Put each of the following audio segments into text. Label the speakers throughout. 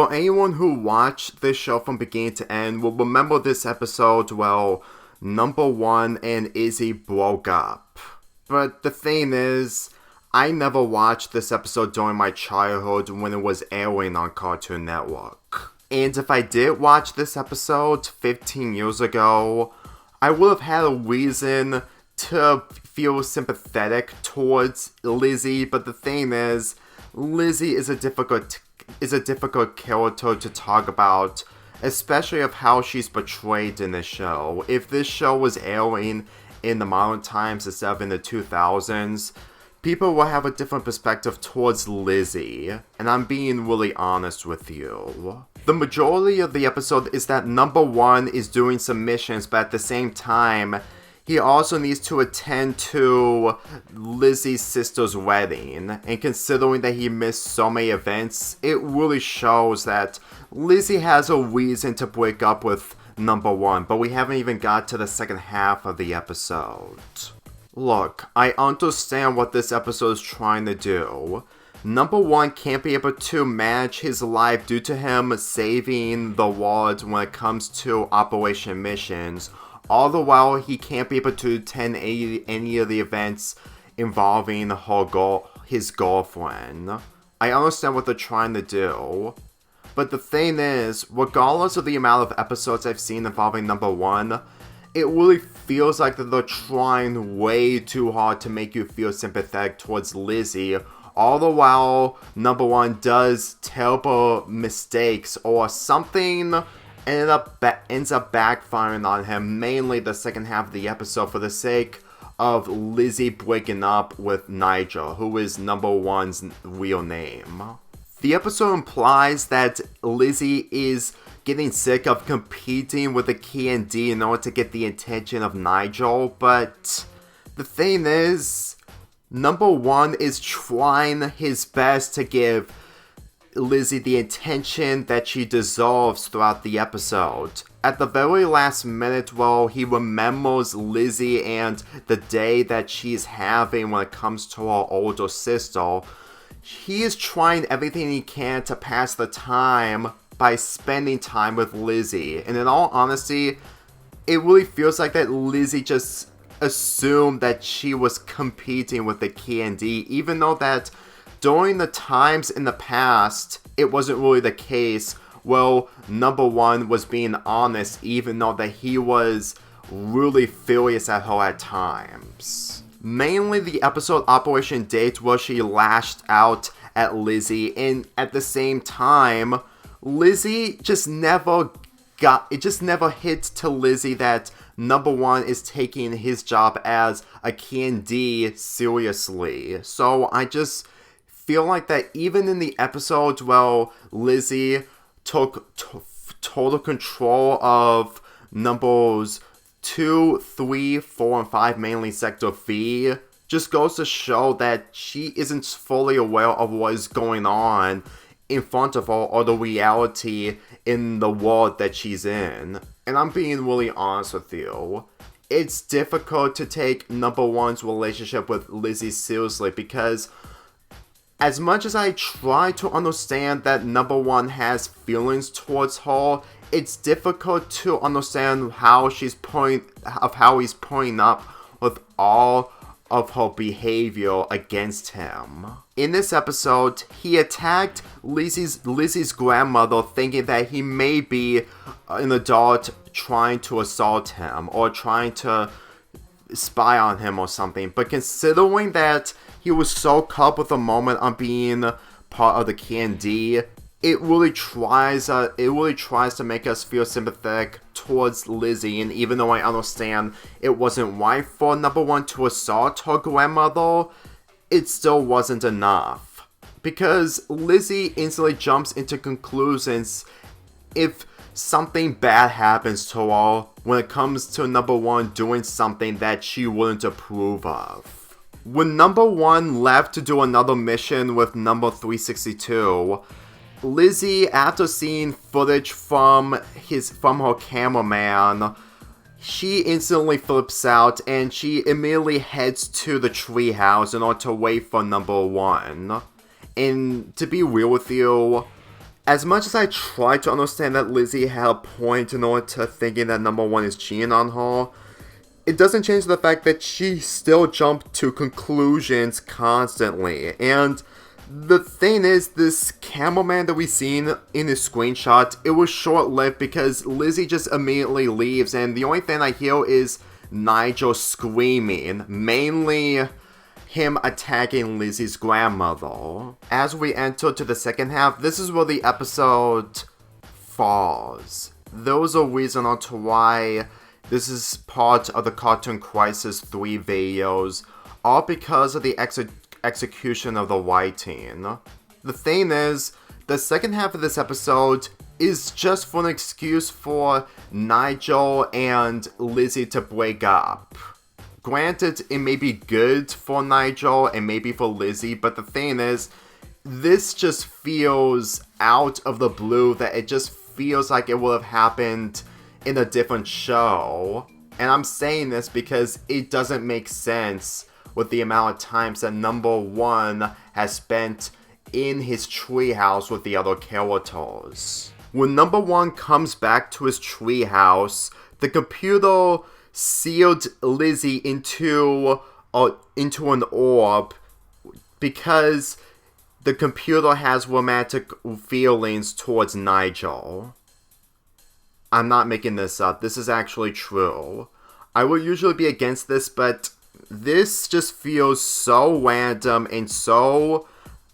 Speaker 1: For anyone who watched this show from beginning to end will remember this episode, well, number one and Izzy broke up. But the thing is, I never watched this episode during my childhood when it was airing on Cartoon Network. And if I did watch this episode 15 years ago, I would have had a reason to feel sympathetic towards Lizzy, but the thing is, Lizzy is a difficult character to talk about, especially of how she's portrayed in this show. If this show was airing in the modern times instead of in the 2000s, people will have a different perspective towards Lizzy, and I'm being really honest with you. The majority of the episode is that number one is doing some missions, but at the same time, he also needs to attend to Lizzy's sister's wedding, and considering that he missed so many events, it really shows that Lizzy has a reason to break up with number one, but we haven't even got to the second half of the episode. Look, I understand what this episode is trying to do. Number one can't be able to manage his life due to him saving the world when it comes to operation missions. All the while, he can't be able to attend any of the events involving his girlfriend. I understand what they're trying to do. But the thing is, regardless of the amount of episodes I've seen involving number one, it really feels like that they're trying way too hard to make you feel sympathetic towards Lizzy. All the while, number one does terrible mistakes or something ends up backfiring on him, mainly the second half of the episode, for the sake of Lizzy breaking up with Nigel, who is number one's real name. The episode implies that Lizzy is getting sick of competing with the KND in order to get the attention of Nigel, but the thing is, number one is trying his best to give Lizzy the attention that she deserves throughout the episode. At the very last minute, well, he remembers Lizzy and the day that she's having when it comes to her older sister. He is trying everything he can to pass the time by spending time with Lizzy. And in all honesty, it really feels like that Lizzy just assumed that she was competing with the KND, even though that during the times in the past, it wasn't really the case. Well, number one was being honest, even though that he was really furious at her at times. Mainly the episode Operation Date where she lashed out at Lizzy, and at the same time, Lizzy just never hit to Lizzy that number one is taking his job as a KND seriously. So I just feel like that even in the episode where Lizzy took total control of numbers 2, 3, 4, and 5, mainly Sector V, just goes to show that she isn't fully aware of what is going on in front of her or the reality in the world that she's in. And I'm being really honest with you. It's difficult to take number one's relationship with Lizzy seriously because as much as I try to understand that number one has feelings towards her, it's difficult to understand how he's putting up with all of her behavior against him. In this episode, he attacked Lizzy's grandmother, thinking that he may be an adult trying to assault him or trying to spy on him or something. But considering that he was so caught up with the moment on being part of the KND, it really tries to make us feel sympathetic towards Lizzy. And even though I understand it wasn't right for number one to assault her grandmother, it still wasn't enough. Because Lizzy instantly jumps into conclusions if something bad happens to her when it comes to number one doing something that she wouldn't approve of. When number one left to do another mission with number 362, Lizzy, after seeing footage from her cameraman, she instantly flips out and she immediately heads to the treehouse in order to wait for number one. And to be real with you, as much as I try to understand that Lizzy had a point in order to thinking that number one is cheating on her, it doesn't change the fact that she still jumped to conclusions constantly. And the thing is, this cameraman that we seen in this screenshot, it was short-lived because Lizzy just immediately leaves, and the only thing I hear is Nigel screaming, mainly him attacking Lizzy's grandmother. As we enter to the second half, this is where the episode falls. There was a reason on to why this is part of the Cartoon Crisis 3 videos, all because of the execution of the writing. The thing is, the second half of this episode is just for an excuse for Nigel and Lizzy to break up. Granted, it may be good for Nigel and maybe for Lizzy, but the thing is, this just feels out of the blue, that it just feels like it would have happened in a different show. And I'm saying this because it doesn't make sense with the amount of times that number one has spent in his treehouse with the other characters. When number one comes back to his treehouse, the computer sealed Lizzy into an orb because the computer has romantic feelings towards Nigel. I'm not making this up. This is actually true. I would usually be against this, but this just feels so random and so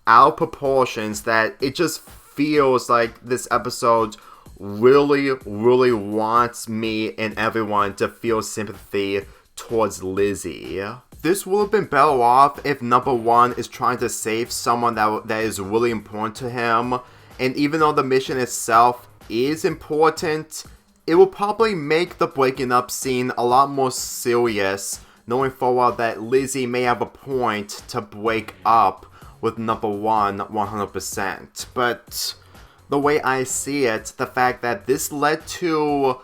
Speaker 1: out of proportions that it just feels like this episode really, really wants me and everyone to feel sympathy towards Lizzy. This would have been better off if number one is trying to save someone that is really important to him, and even though the mission itself is important, it will probably make the breaking up scene a lot more serious, knowing full well that Lizzy may have a point to break up with number one 100%. But the way I see it, the fact that this led to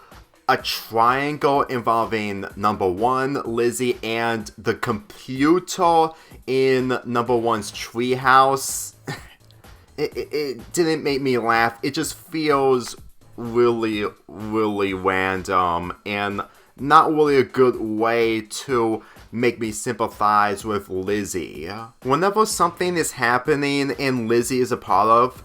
Speaker 1: a triangle involving number one, Lizzy, and the computer in number one's treehouse, it didn't make me laugh. It just feels really, really random and not really a good way to make me sympathize with Lizzy. Whenever something is happening and Lizzy is a part of,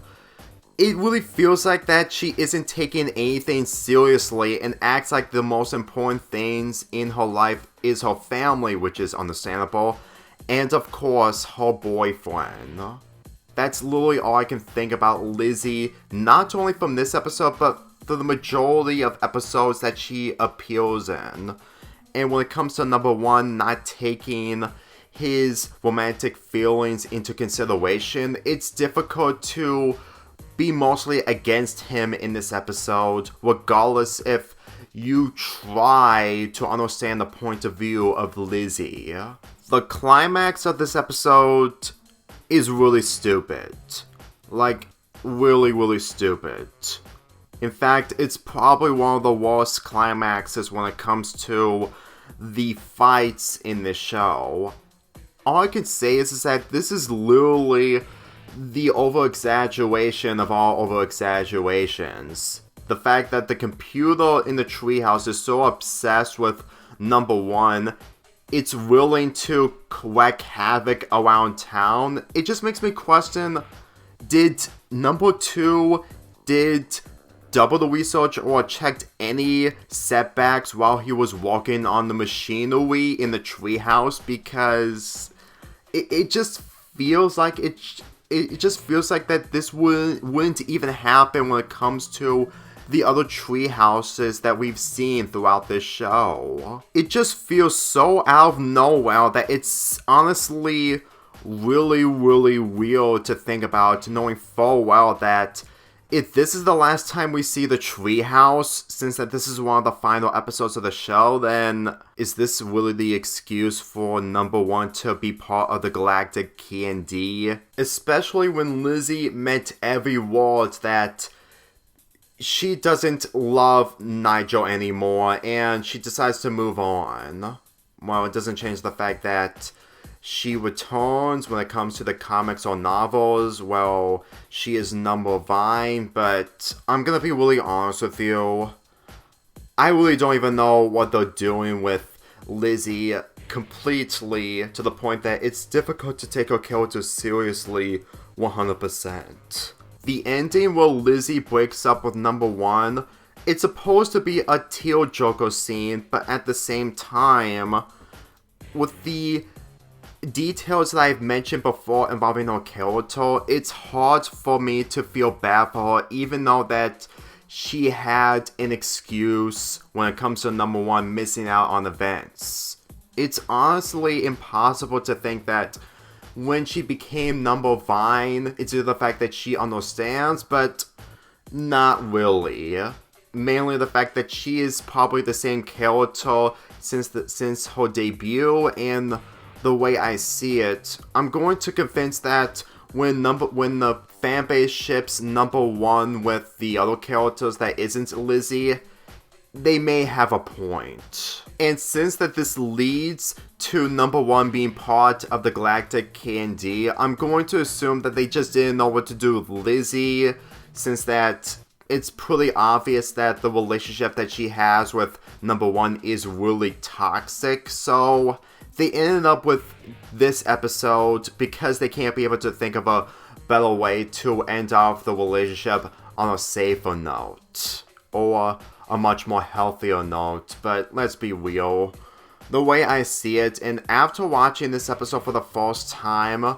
Speaker 1: it really feels like that she isn't taking anything seriously and acts like the most important things in her life is her family, which is understandable, and of course, her boyfriend. That's literally all I can think about Lizzy, not only from this episode, but for the majority of episodes that she appears in. And when it comes to number one not taking his romantic feelings into consideration, it's difficult to be mostly against him in this episode, regardless if you try to understand the point of view of Lizzy. The climax of this episode is really stupid. Like, really, really stupid. In fact, it's probably one of the worst climaxes when it comes to the fights in this show. All I can say is that this is literally the over-exaggeration of all over-exaggerations. The fact that the computer in the treehouse is so obsessed with number one, it's willing to wreak havoc around town. It just makes me question, did number two double the research or checked any setbacks while he was working on the machinery in the treehouse? Because it just feels like it just feels like that this wouldn't even happen when it comes to the other tree houses that we've seen throughout this show. It just feels so out of nowhere that it's honestly really, really weird to think about, knowing full well that if this is the last time we see the treehouse, since that this is one of the final episodes of the show, then is this really the excuse for number one to be part of the galactic KND? Especially when Lizzy meant every word that she doesn't love Nigel anymore and she decides to move on. Well, it doesn't change the fact that she returns when it comes to the comics or novels. Well, she is number 9, but I'm gonna be really honest with you. I really don't even know what they're doing with Lizzy completely, to the point that it's difficult to take her character seriously 100%. The ending where Lizzy breaks up with number 1, it's supposed to be a tearjerker scene, but at the same time, with the details that I've mentioned before involving her character, it's hard for me to feel bad for her, even though that she had an excuse when it comes to number 1 missing out on events. It's honestly impossible to think that when she became number 9, it's due to the fact that she understands, but not really. Mainly the fact that she is probably the same character since her debut, and the way I see it, I'm going to convince that when the fanbase ships number 1 with the other characters that isn't Lizzy, they may have a point. And since that this leads to number 1 being part of the Galactic KND, I'm going to assume that they just didn't know what to do with Lizzy, since that it's pretty obvious that the relationship that she has with number 1 is really toxic, so they ended up with this episode because they can't be able to think of a better way to end off the relationship on a safer note, or a much more healthier note. But let's be real, the way I see it, and after watching this episode for the first time,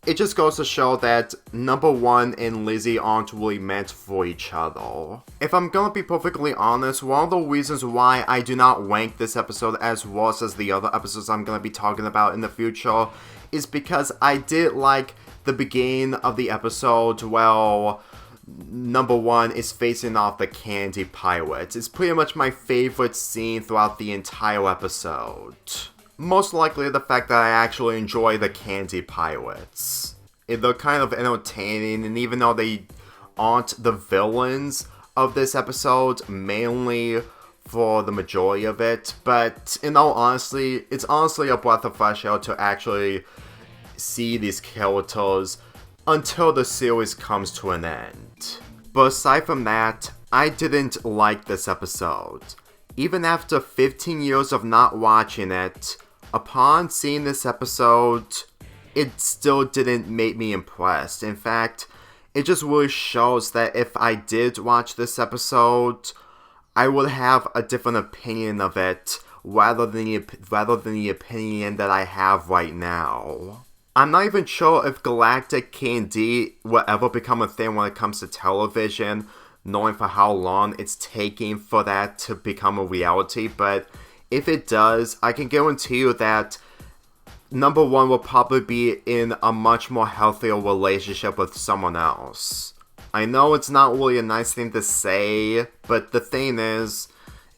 Speaker 1: it just goes to show that number 1 and Lizzy aren't really meant for each other. If I'm gonna be perfectly honest, one of the reasons why I do not rank this episode as worse as the other episodes I'm gonna be talking about in the future is because I did like the beginning of the episode. Well, number 1 is facing off the Candy Pirates. It's pretty much my favorite scene throughout the entire episode. Most likely the fact that I actually enjoy the Candy Pirates. They're kind of entertaining, and even though they aren't the villains of this episode, mainly for the majority of it, but in all honesty, it's honestly a breath of fresh air to actually see these characters until the series comes to an end. But aside from that, I didn't like this episode. Even after 15 years of not watching it, upon seeing this episode, it still didn't make me impressed. In fact, it just really shows that if I did watch this episode, I would have a different opinion of it rather than the opinion that I have right now. I'm not even sure if Galactic KND will ever become a thing when it comes to television, knowing for how long it's taking for that to become a reality, but if it does, I can guarantee you that number 1 will probably be in a much more healthier relationship with someone else. I know it's not really a nice thing to say, but the thing is,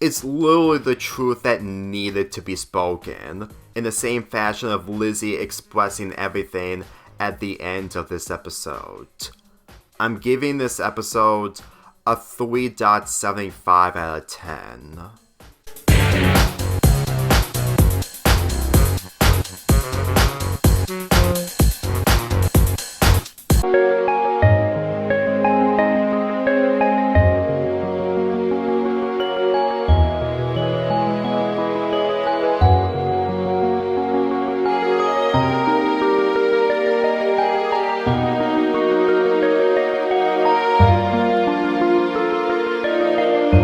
Speaker 1: it's literally the truth that needed to be spoken, in the same fashion of Lizzy expressing everything at the end of this episode. I'm giving this episode a 3.75 out of 10.